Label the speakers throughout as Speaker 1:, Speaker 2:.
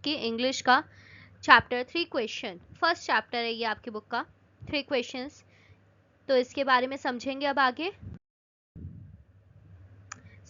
Speaker 1: आपकी इंग्लिश का chapter 3 question, first chapter है ये आपकी बुक का, 3 क्वेश्चंस। तो इसके बारे में समझेंगे अब आगे।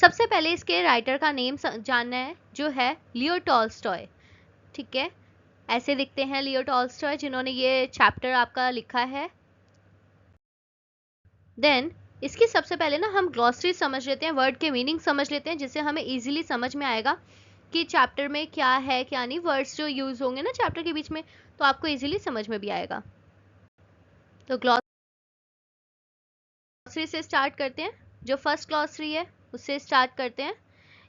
Speaker 1: सबसे पहले इसके राइटर का नेम जानना है, जो है लियो टॉल्स्टॉय। ठीक है, ऐसे दिखते हैं लियो टॉल्स्टॉय, जिन्होंने ये चैप्टर आपका लिखा है। देन इसकी सबसे पहले ना हम ग्लॉसरी समझ लेते हैं, वर्ड के मीनिंग समझ लेते हैं, जिससे हमें इजीली समझ में आएगा कि चैप्टर में क्या है क्या नहीं। वर्ड्स जो यूज होंगे ना चैप्टर के बीच में, तो आपको इजीली समझ में भी आएगा। तो ग्लॉसरी से स्टार्ट करते हैं। जो फर्स्ट ग्लॉसरी है उससे स्टार्ट करते हैं।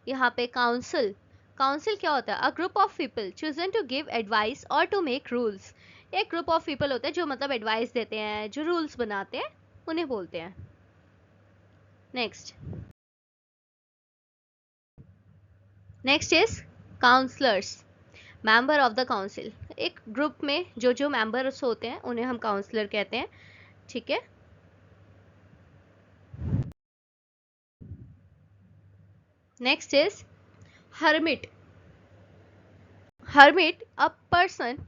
Speaker 1: यहाँ पे काउंसिल, काउंसिल क्या होता है? A group of people chosen to give advice और टू मेक रूल्स। एक ग्रुप ऑफ पीपल होते हैं जो मतलब एडवाइस देते हैं, जो रूल्स बनाते हैं, उन्हें बोलते हैं। Next is counsellors, member of the council. एक ग्रुप में जो जो मेंबर्स होते हैं उन्हें हम काउंसलर कहते हैं। ठीक है, next is hermit. Hermit, a person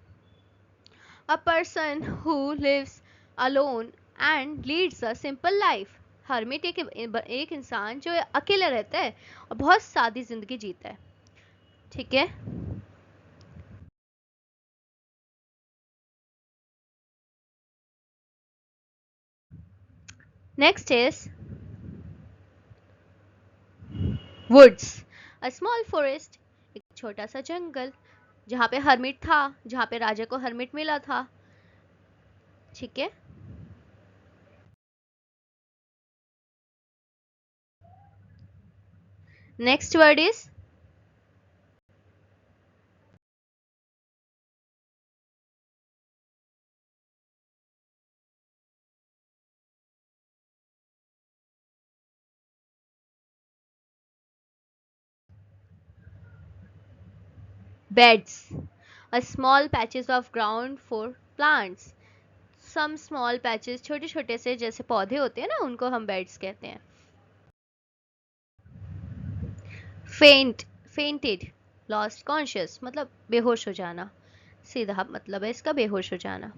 Speaker 1: who lives alone and leads a simple life. hermit एक इंसान जो अकेले रहता है और बहुत सादी जिंदगी जीता है। ठीक है, next is woods, a small forest, एक छोटा सा जंगल जहाँ पे हर्मिट था, जहाँ पे राजा को हर्मिट मिला था। ठीक है, next word is beds, a small patches of ground for plants. some small patches, छोटे छोटे से जैसे पौधे होते हैं ना, उनको हम बेड्स कहते हैं। फेंट, फेंटेड, लॉस्ट कॉन्शियस, मतलब बेहोश हो जाना, सीधा मतलब है इसका बेहोश हो जाना।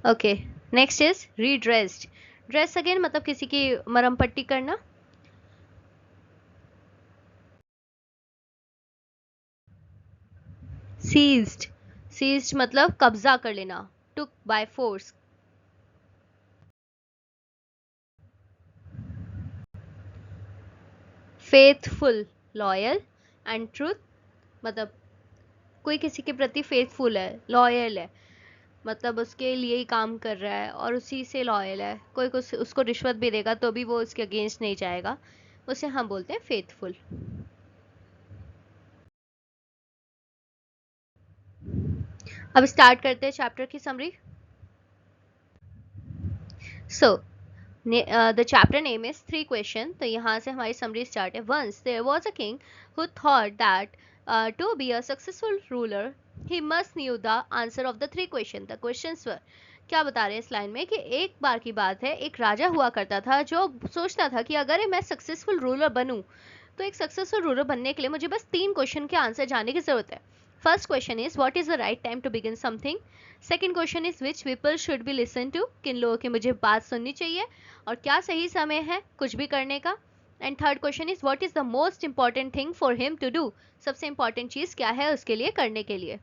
Speaker 1: Okay, next is redressed. Dress again मतलब किसी की मरम पट्टी करना। सीज्ड, सीज्ड मतलब कब्जा कर लेना, took by force. Faithful, loyal, and truth, मतलब कोई किसी के प्रति फेथफुल है, लॉयल है, मतलब उसके लिए ही काम कर रहा है और उसी से लॉयल है। कोई कुछ उसको रिश्वत भी देगा तो भी वो उसके अगेंस्ट नहीं जाएगा, उसे हम बोलते हैं फेथफुल। अब स्टार्ट करते हैं चैप्टर की summary. So the chapter name is 3 question, तो यहाँ से हमारी समरी स्टार्ट है। Once there was a king who thought that to be a successful ruler he must knew the answer of the 3 question. The questions were, क्या बता रहे हैं इस लाइन में कि एक बार की बात है, एक राजा हुआ करता था जो सोचता था कि अगर मैं सक्सेसफुल रूलर बनूं, तो एक सक्सेसफुल रूलर बनने के लिए मुझे बस 3 क्वेश्चन के आंसर जानने की जरूरत है। First question is what is the right time to begin something. Second question is which people should be listen to, किन लोगों की मुझे बात सुननी चाहिए और क्या सही समय है कुछ भी करने का। And third question is what is the most important thing for him to do, सबसे इंपॉर्टेंट चीज क्या है उसके लिए करने के लिए।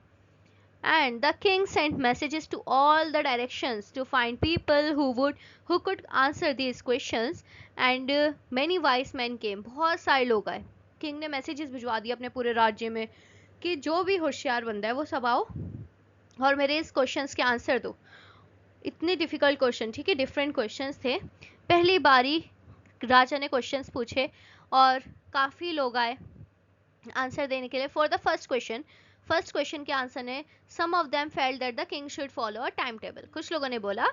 Speaker 1: And the king sent messages to all the directions to find people who could answer these questions, and many wise men came. बहुत सारे लोग आए, किंग ने मैसेजेस भिजवा दिए अपने पूरे राज्य में कि जो भी होशियार बंदा है वो सब आओ और मेरे इस क्वेश्चंस के आंसर दो। इतने डिफिकल्ट क्वेश्चन, ठीक है, डिफरेंट क्वेश्चंस थे। पहली बारी राजा ने क्वेश्चंस पूछे और काफी लोग आए आंसर देने के लिए। फॉर द फर्स्ट क्वेश्चन के आंसर ने some of them felt that the king should follow a timetable. कुछ लोगों ने बोला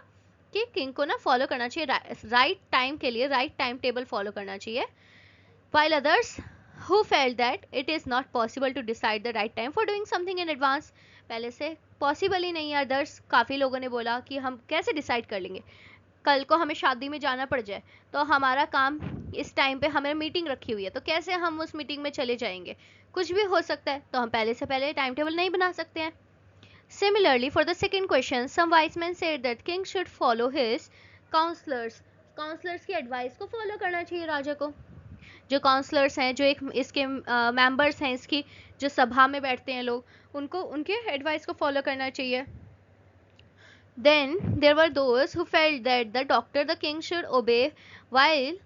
Speaker 1: कि किंग को ना फॉलो करना चाहिए, राइट टाइम के लिए राइट टाइम टेबल फॉलो करना चाहिए। while others who felt that it is not possible to decide the right time for doing something in advance, पहले से पॉसिबल ही नहीं है। अदर्स काफ़ी लोगों ने बोला कि हम कैसे डिसाइड कर लेंगे, कल को हमें शादी में जाना पड़ जाए तो हमारा काम इस टाइम पे हमें मीटिंग रखी हुई है, तो कैसे हम उस मीटिंग में चले जाएंगे, कुछ भी हो सकता है, तो हम पहले से पहले टाइम टेबल नहीं बना सकते हैं। Similarly, for the second question, some wise men said that king should follow his counselors. Counsellors की एडवाइस को फॉलो करना चाहिए राजा को। जो काउंसलर्स हैं, जो एक इसके मेंबर्स हैं, इसकी जो सभा में बैठते हैं लोग, उनको उनके एडवाइस को फॉलो करना चाहिए। Then there were those who felt that the doctor the king should obey, while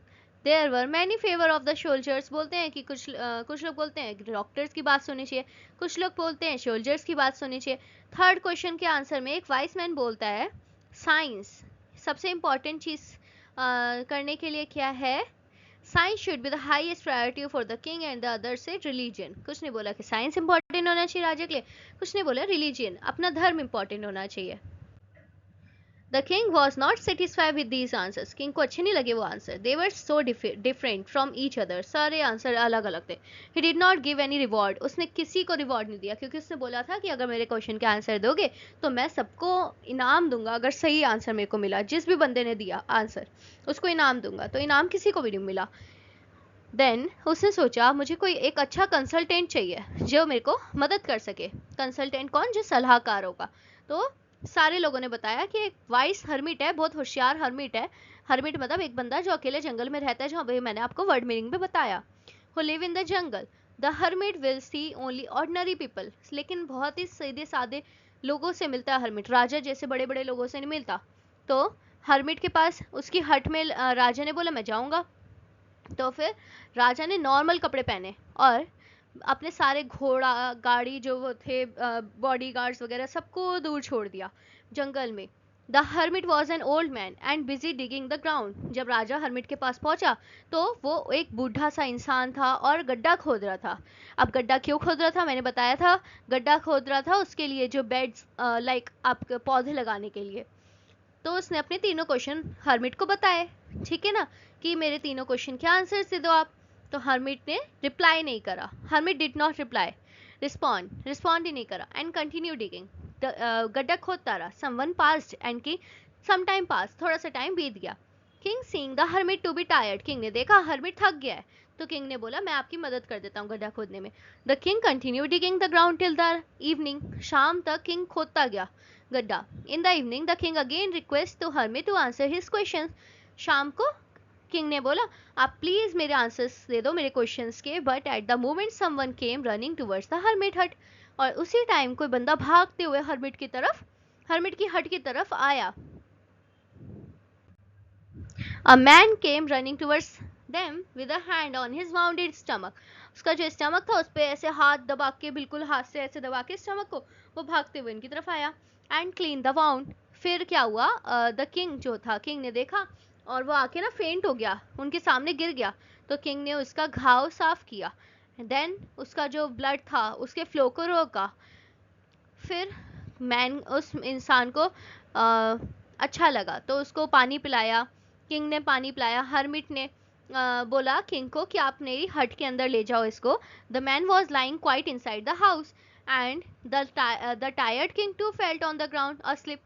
Speaker 1: there were many favor of the soldiers. बोलते हैं कि कुछ लोग बोलते हैं डॉक्टर्स की बात सुननी चाहिए, कुछ लोग बोलते हैं सोल्जर्स की बात सुननी चाहिए। थर्ड क्वेश्चन के आंसर में एक वाइस मैन बोलता है साइंस सबसे इंपॉर्टेंट चीज करने के लिए क्या है, science should be the highest priority for the king and the other से रिलीजन। कुछ नहीं बोला कि साइंस इंपॉर्टेंट होना चाहिए राजा के लिए, कुछ नहीं बोला रिलीजन अपना धर्म इंपॉर्टेंट होना चाहिए। The king was not satisfied with these answers. King को अच्छे नहीं लगे वो answer. They were so different from each other. सारे आंसर अलग अलग थे। He did not give any reward. उसने किसी को रिवॉर्ड नहीं दिया, क्योंकि उसने बोला था कि अगर मेरे क्वेश्चन के आंसर दोगे तो मैं सबको इनाम दूंगा। अगर सही आंसर मेरे को मिला, जिस भी बंदे ने दिया आंसर उसको इनाम दूंगा, तो इनाम किसी को भी नहीं मिला। देन उसने सोचा मुझे कोई एक अच्छा कंसल्टेंट चाहिए जो मेरे को मदद कर सके। कंसल्टेंट कौन, जो सलाहकार होगा। तो सारे लोगों ने बताया कि एक वाइस हर्मिट है, बहुत होशियार हर्मिट है। हर्मिट मतलब एक बंदा जो अकेले जंगल में रहता है, जो अभी मैंने आपको वर्ड मीनिंग में बताया। Who live in the jungle, the hermit will see only ordinary people. लेकिन बहुत ही सीधे साधे लोगों से मिलता है हर्मिट, राजा जैसे बड़े बड़े लोगों से नहीं मिलता। तो हर्मिट के पास उसकी हट में राजा ने बोला मैं जाऊंगा। तो फिर राजा ने नॉर्मल कपड़े पहने और अपने सारे घोड़ा गाड़ी जो वो थे बॉडी गार्ड्स वगैरह सबको दूर छोड़ दिया जंगल में। The hermit was an old man and busy digging the ground. जब राजा हर्मिट के पास पहुंचा तो वो एक बूढ़ा सा इंसान था और गड्ढा खोद रहा था। अब गड्ढा क्यों खोद रहा था, मैंने बताया था, गड्ढा खोद रहा था उसके लिए जो बेड्स लाइक आपके पौधे लगाने के लिए। तो उसने अपने तीनों क्वेश्चन हर्मिट को बताए, ठीक है ना, कि मेरे तीनों क्वेश्चन के आंसर दे दो आप। तो हर्मिट ने रिप्लाई नहीं करा, hermit did not reply, respond ही नहीं करा एंड कंटिन्यू डिगिंग। गड्ढा खोदता रहा। समवन पास्ड एंड की सम टाइम पास, थोड़ा सा टाइम बीत गया। King seeing the hermit to be tired, king ने देखा हर्मिट थक गया है, तो किंग ने बोला मैं आपकी मदद कर देता हूँ गड्ढा खोदने में। The king continue digging the ground till the evening, शाम तक किंग खोदता गया गड्ढा। In the evening the king again request to hermit to answer his question. शाम को किंग ने बोला आप प्लीज मेरे आंसर्स दे दो मेरे क्वेश्चंस के, but at the moment someone came running towards the hermit हट, और उसी टाइम कोई बंदा भागते हुए हर्मिट की तरफ, हर्मिट की हट की तरफ आया। A man came running towards them with a hand on his wounded stomach. उसका जो स्टमक था उस पे ऐसे हाथ दबा के, बिल्कुल हाथ से ऐसे दबा के स्टमक को, वो भागते हुए इनकी तरफ आया। एंड क्लीन द वाउंड, फिर क्या हुआ, द किंग जो था, किंग ने देखा और वो आके ना फेंट हो गया, उनके सामने गिर गया। तो किंग ने उसका घाव साफ किया, देन उसका जो ब्लड था उसके फ्लो को रोका। फिर मैन उस इंसान को अच्छा लगा तो उसको पानी पिलाया, किंग ने पानी पिलाया। हर्मिट ने बोला किंग को कि आप मेरी हट के अंदर ले जाओ इसको। The man was lying quiet inside the house and the tired king too felt on the ground asleep.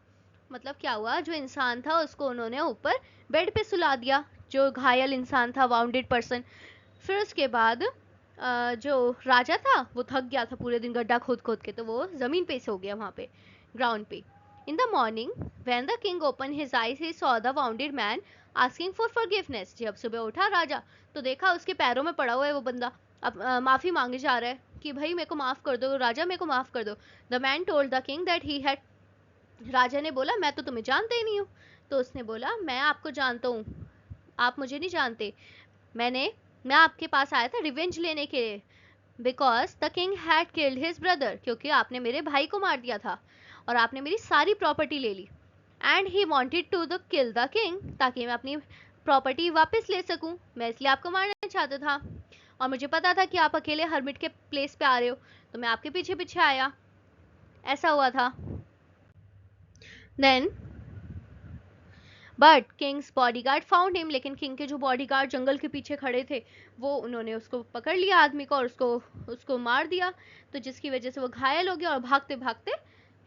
Speaker 1: मतलब क्या हुआ, जो इंसान था उसको उन्होंने ऊपर बेड पे सुला दिया, जो घायल इंसान था, वाउंडेड पर्सन। फिर उसके बाद जो राजा था वो थक गया था पूरे दिन गड्ढा खोद खोद के, तो वो जमीन पे सो गया वहां पे ग्राउंड पे। In the morning when the king open his eyes he saw the bounded man asking for forgiveness. जब सुबह उठा राजा तो देखा उसके पैरों में पड़ा हुआ है वो बंदा, अब माफी मांगे जा रहा है कि भाई मेरे को माफ कर दो राजा, मेरे को माफ कर दो। The man told the king that he had, राजा ने बोला मैं तो तुम्हें जानता ही नहीं हूँ। तो उसने बोला मैं आपको जानता हूँ, आप मुझे नहीं जानते। मैं आपके पास आया था रिवेंज लेने के लिए, because the king had killed his brother, क्योंकि आपने मेरे भाई को मार दिया था और आपने मेरी सारी प्रॉपर्टी ले ली। And he wanted to the kill the king, ताकि मैं अपनी प्रॉपर्टी वापस ले सकूं, मैं इसलिए आपको मारना चाहता था। और मुझे पता था कि आप अकेले हर्मिट के प्लेस पे आ रहे हो, तो मैं आपके पीछे पीछे आया, ऐसा हुआ था। Then but king's bodyguard found him, लेकिन किंग के जो बॉडीगार्ड जंगल के पीछे खड़े थे वो उन्होंने उसको पकड़ लिया आदमी को और उसको उसको मार दिया, तो जिसकी वजह से वो घायल हो गया और भागते भागते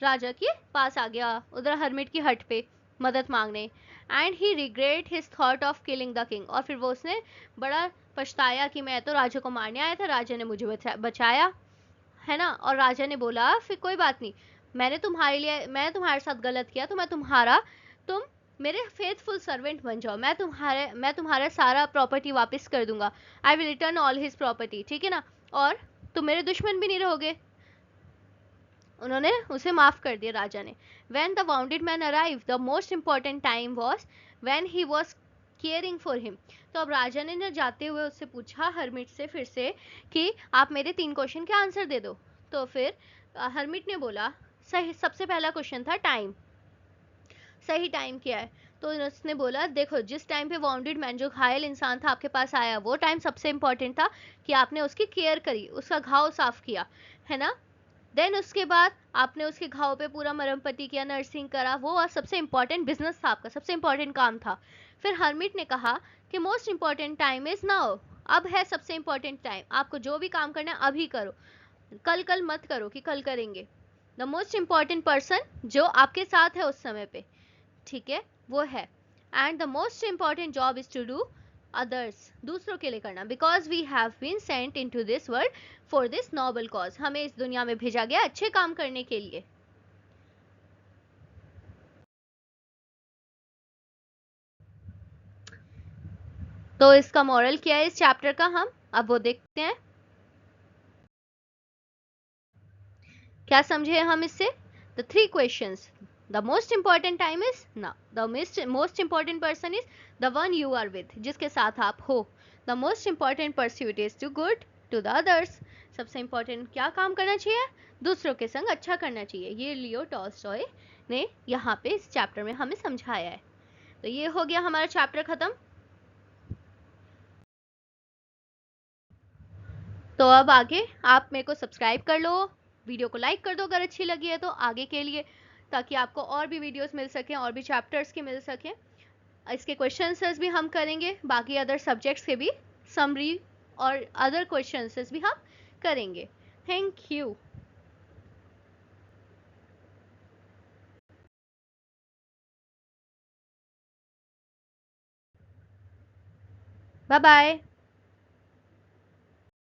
Speaker 1: राजा के पास आ गया उधर हर्मिट की हट पे मदद मांगने। And he regret his thought of killing the king, और फिर वो उसने बड़ा पछताया कि मैं तो राजा को मारने आया था, राजा ने मुझे बचाया, है ना। और राजा ने बोला फिर कोई बात नहीं, मैं तुम्हारे साथ गलत किया तो तुम मेरे फेथफुल सर्वेंट बन जाओ, मैं तुम्हारा सारा प्रॉपर्टी वापस कर दूंगा, I will return all his property, ठीक है ना, और तुम मेरे दुश्मन भी नहीं रहोगे। उन्होंने उसे माफ कर दिया राजा ने। When the bounded man arrive the most important time was when he was caring for him. तो अब राजा ने ना जाते हुए उससे पूछा हरमिट से फिर से कि आप मेरे 3 क्वेश्चन के आंसर दे दो। तो फिर हरमिट ने बोला सही, सबसे पहला क्वेश्चन था टाइम, सही टाइम क्या है। तो उसने बोला देखो, जिस टाइम पे वाउंडेड मैन जो घायल इंसान था आपके पास आया वो टाइम सबसे इंपॉर्टेंट था कि आपने उसकी केयर करी, उसका घाव साफ किया, है ना। देन उसके बाद आपने उसके घाव पे पूरा मरहम पट्टी किया, नर्सिंग करा, वो सबसे इंपॉर्टेंट बिजनेस था आपका, सबसे इंपॉर्टेंट काम था। फिर हर्मिट ने कहा कि most important time is now, अब है सबसे इंपॉर्टेंट टाइम, आपको जो भी काम करना है अभी करो, कल कल मत करो कि कल करेंगे। द मोस्ट इंपॉर्टेंट पर्सन जो आपके साथ है उस समय पे, ठीक है, वो है। And the most important job is to do others, दूसरों के लिए करना, because we have been sent in to this world for this noble cause, हमें इस दुनिया में भेजा गया अच्छे काम करने के लिए। तो इसका मॉरल क्या है इस चैप्टर का, हम अब वो देखते हैं। क्या समझे हम इससे? The 3 questions, the most important time is now, the most important person is the one you are with, जिसके साथ आप हो। The most important pursuit is to good to the others, सबसे इंपॉर्टेंट क्या काम करना चाहिए, दूसरों के संग अच्छा करना चाहिए। ये लियो टॉल्स्टॉय ने यहाँ पे इस चैप्टर में हमें समझाया है। तो ये हो गया हमारा चैप्टर खत्म। तो अब आगे आप मेरे को सब्सक्राइब कर लो, वीडियो को लाइक कर दो अगर अच्छी लगी है तो आगे के लिए, ताकि आपको और भी वीडियोस मिल सकें, और भी चैप्टर्स के मिल सकें। इसके क्वेश्चन आंसर्स भी हम करेंगे, बाकी अदर सब्जेक्ट्स के भी समरी और अदर क्वेश्चन आंसर्स भी हम करेंगे। Thank you. Bye bye.